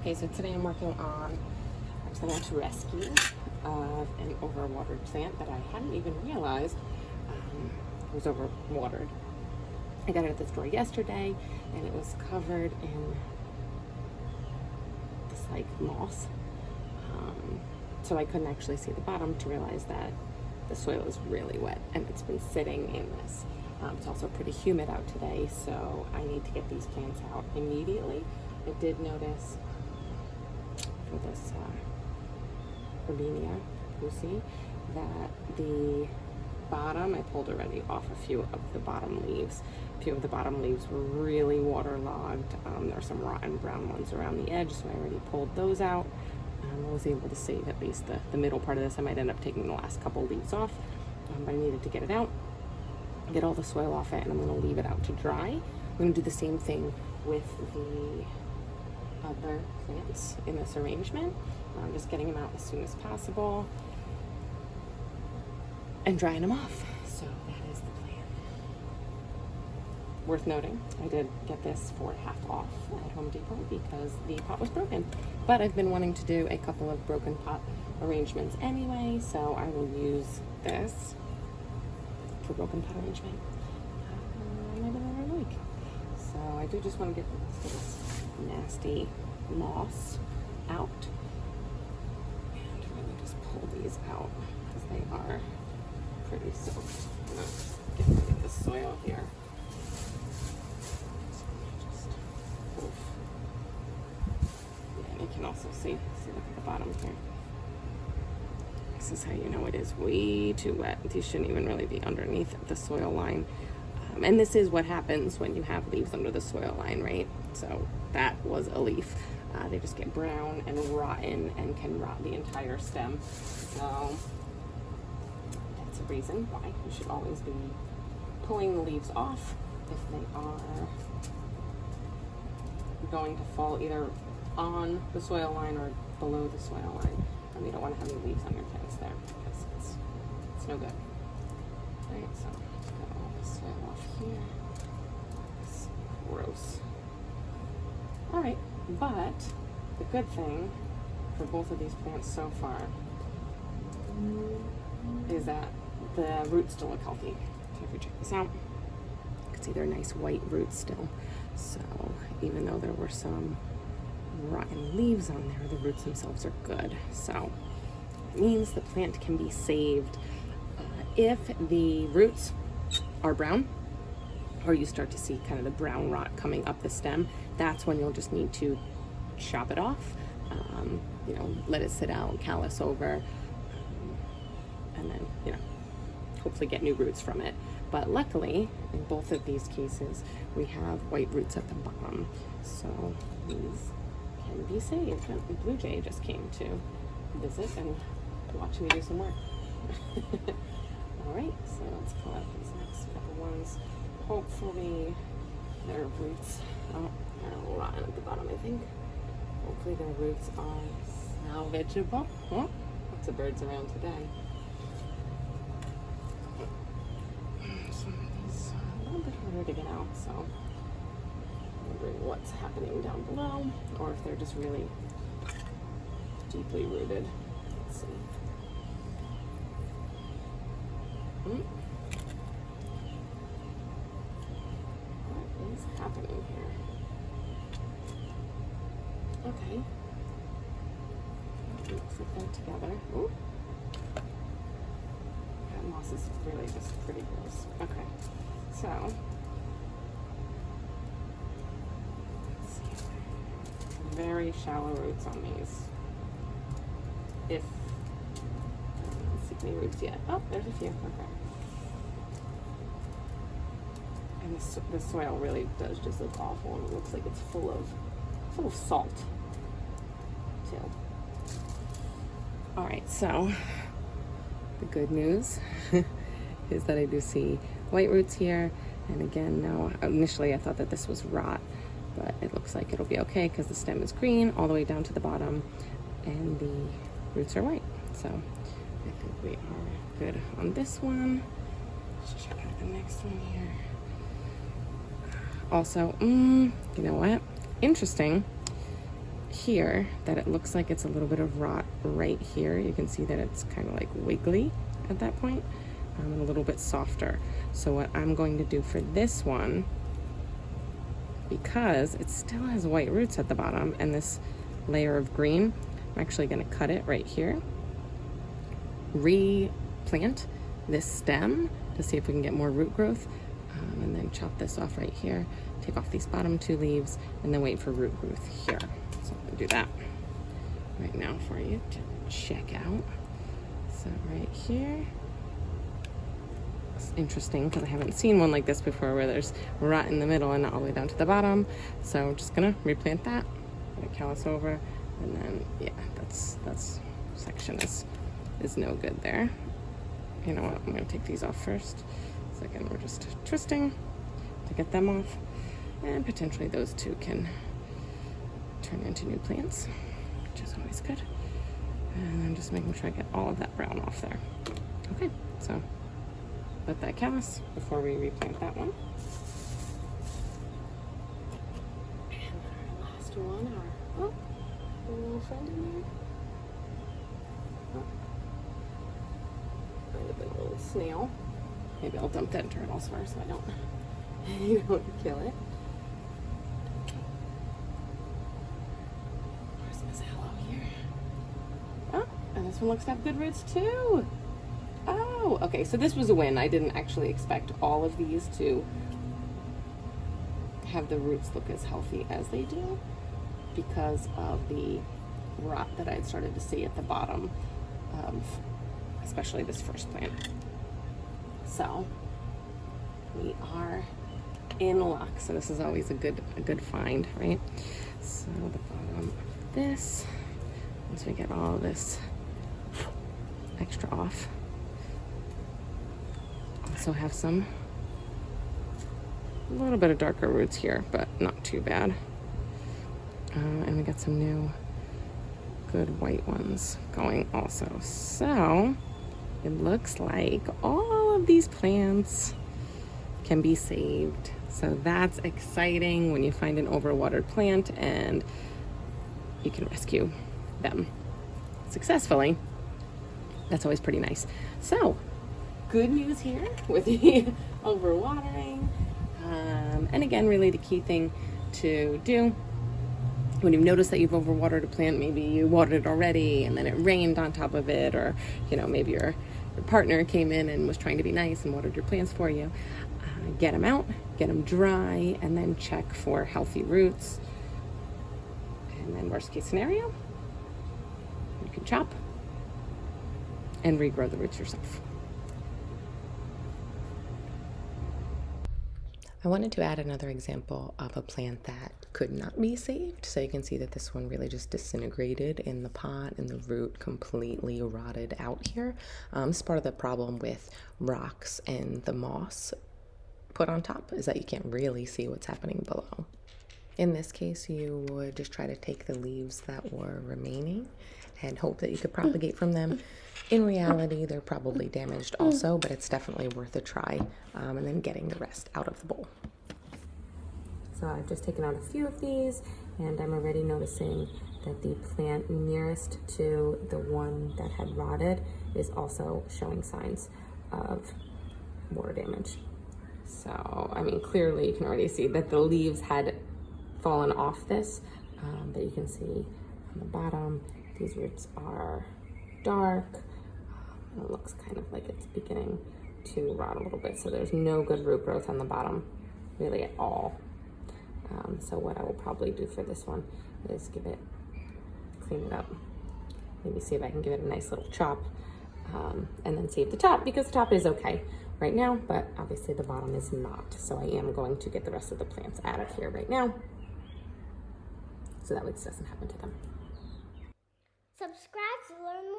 Okay, so today I'm working on a plant rescue of an overwatered plant that I hadn't even realized was overwatered. I got it at the store yesterday and it was covered in this like moss. So I couldn't actually see the bottom to realize that the soil is really wet and it's been sitting in this. It's also pretty humid out today, so I need to get these plants out immediately. I did notice for this Robinia Pussy that the bottom, I pulled already off a few of the bottom leaves. A few of the bottom leaves were really waterlogged. There are some rotten brown ones around the edge, so I already pulled those out. I was able to save at least the middle part of this. I might end up taking the last couple leaves off, but I needed to get it out, get all the soil off it, and I'm going to leave it out to dry. I'm going to do the same thing with the other plants in this arrangement. I'm just getting them out as soon as possible and drying them off. So that is the plan. Worth noting, I did get this for half off at Home Depot because the pot was broken. But I've been wanting to do a couple of broken pot arrangements anyway, so I will use this for broken pot arrangement maybe another week. So I do just want to get this nasty moss out and really just pull these out because they are pretty soaked. I'm going to get rid of the soil here. Just, oof. Yeah, and you can also see look at the bottom here. This is how you know it is way too wet. These shouldn't even really be underneath the soil line. And this is what happens when you have leaves under the soil line, right? So that was a leaf. They just get brown and rotten and can rot the entire stem. So that's a reason why you should always be pulling the leaves off if they are going to fall either on the soil line or below the soil line. And you don't want to have any leaves on your plants there because it's no good. All right, so got all the soil off here. It's gross. All right, but the good thing for both of these plants so far is that the roots still look healthy. So if you check this out, you can see they're nice white roots still. So even though there were some rotten leaves on there, the roots themselves are good. So it means the plant can be saved. If the roots are brown, or you start to see kind of the brown rot coming up the stem, that's when you'll just need to chop it off, let it sit out, callus over, and then, hopefully get new roots from it. But luckily, in both of these cases, we have white roots at the bottom, so these can be saved. And the blue jay just came to visit and watch me do some work. All right, so let's pull out these next couple ones. Hopefully their roots are rotten at the bottom, I think. Hopefully their roots are salvageable. Oh, lots of birds around today. Some of these are a little bit harder to get out, so I'm wondering what's happening down below, or if they're just really deeply rooted. Let's see. What is happening here? Okay. Looks like they're together. Ooh. That moss is really just pretty gross. Okay. So, let's see. Very shallow roots on these. If I don't see any roots yet. Oh, there's a few. Okay. And the soil really does just look awful, and it looks like it's full of salt too. All right, so the good news is that I do see white roots here, and again, now initially I thought that this was rot, but it looks like it'll be okay because the stem is green all the way down to the bottom, and the roots are white. So I think we are good on this one. Let's check out the next one here. Also, you know what? Interesting. here that it looks like it's a little bit of rot right here. You can see that it's kind of like wiggly at that point, and a little bit softer. So what I'm going to do for this one, because it still has white roots at the bottom and this layer of green, I'm actually going to cut it right here, replant this stem to see if we can get more root growth, and then chop this off right here, take off these bottom 2 leaves, and then wait for root growth here. So I'm going to do that right now for you to check out. So right here, it's interesting because I haven't seen one like this before where there's rot in the middle and not all the way down to the bottom. So I'm just gonna replant that, put a callus over, and then yeah, that's section is no good there. You know what, I'm gonna take these off first. Second, we're just twisting to get them off, and potentially those 2 can turn into new plants, which is always good. And I'm just making sure I get all of that brown off there. Okay, so let that callus before we replant that one. And our last one, our little friend in there. Oh, might have been a little snail. Maybe I'll dump that and turn it elsewhere so I don't kill it. Where's Miss Hello here? Oh, and this one looks to have good roots too. Oh, okay, so this was a win. I didn't actually expect all of these to have the roots look as healthy as they do because of the rot that I had started to see at the bottom of especially this first plant. So we are in luck. So this is always a good find, right? So the bottom of this, once we get all this extra off, also have some a little bit of darker roots here, but not too bad. And we got some new good white ones going also. So it looks like all of these plants can be saved. So that's exciting when you find an overwatered plant and you can rescue them successfully. That's always pretty nice. So good news here with the overwatering. And again, really the key thing to do when you've noticed that you've overwatered a plant, maybe you watered it already and then it rained on top of it, or maybe your partner came in and was trying to be nice and watered your plants for you. Get them out, get them dry, and then check for healthy roots. And then worst case scenario, you can chop and regrow the roots yourself. I wanted to add another example of a plant that could not be saved. So you can see that this one really just disintegrated in the pot and the root completely rotted out here. This is part of the problem with rocks and the moss put on top, is that you can't really see what's happening below. In this case, you would just try to take the leaves that were remaining and hope that you could propagate from them. In reality, they're probably damaged also, but it's definitely worth a try, and then getting the rest out of the bowl. So I've just taken out a few of these, and I'm already noticing that the plant nearest to the one that had rotted is also showing signs of water damage. So, I mean, clearly you can already see that the leaves had fallen off this, but you can see on the bottom, these roots are dark. It looks kind of like it's beginning to rot a little bit. So there's no good root growth on the bottom really at all. So what I will probably do for this one is clean it up, maybe see if I can give it a nice little chop, and then save the top, because the top is okay right now, but obviously the bottom is not. So I am going to get the rest of the plants out of here right now, so that way this doesn't happen to them. Subscribe to learn more.